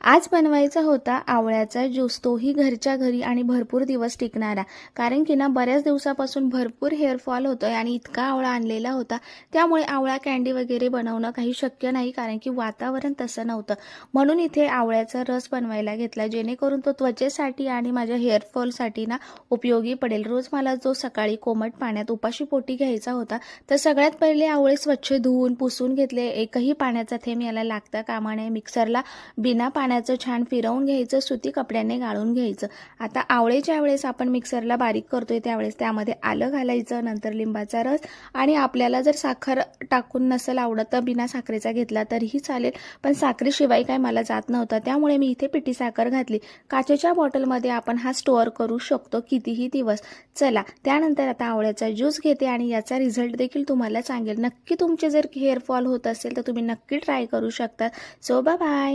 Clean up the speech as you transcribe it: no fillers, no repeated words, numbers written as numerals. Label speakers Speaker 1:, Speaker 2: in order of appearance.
Speaker 1: आज बनवायचा होता आवळ्याचा ज्यूस, तोही घरच्या घरी आणि भरपूर दिवस टिकणारा. कारण की ना बऱ्याच दिवसापासून भरपूर हेअरफॉल होतोय आणि इतका आवळा आणलेला होता, त्यामुळे आवळा कँडी वगैरे बनवणं काही शक्य नाही, कारण की वातावरण तसं नव्हतं. म्हणून इथे आवळ्याचा रस बनवायला घेतला, जेणेकरून तो त्वचेसाठी आणि माझ्या हेअरफॉलसाठी ना उपयोगी पडेल. रोज मला जो सकाळी कोमट पाण्यात उपाशी पोटी घ्यायचा होता, तर सगळ्यात पहिले आवळे स्वच्छ धुवून पुसून घेतले. एकही पाण्याचा थेंब याला लागता कामा नये. मिक्सरला बिना पाण्याचं छान फिरवून घ्यायचं, सुती कपड्याने गाळून घ्यायचं. आता आवळेच्या वेळेस आपण मिक्सरला बारीक करतोय त्यावेळेस त्यामध्ये आलं घालायचं, नंतर लिंबाचा रस, आणि आपल्याला जर साखर टाकून नसेल आवडत तर बिना साखरेचा घेतला तरीही चालेल, पण साखरेशिवाय काय मला जात नव्हतं, त्यामुळे मी इथे पिठी साखर घातली. काचेच्या बॉटलमध्ये आपण हा स्टोअर करू शकतो कितीही दिवस. चला, त्यानंतर आता आवळ्याचा ज्यूस घेते आणि याचा रिझल्ट देखील तुम्हाला सांगेल. नक्की तुमचे जर हेअरफॉल होत असेल तर तुम्ही नक्की ट्राय करू शकता. So bye bye.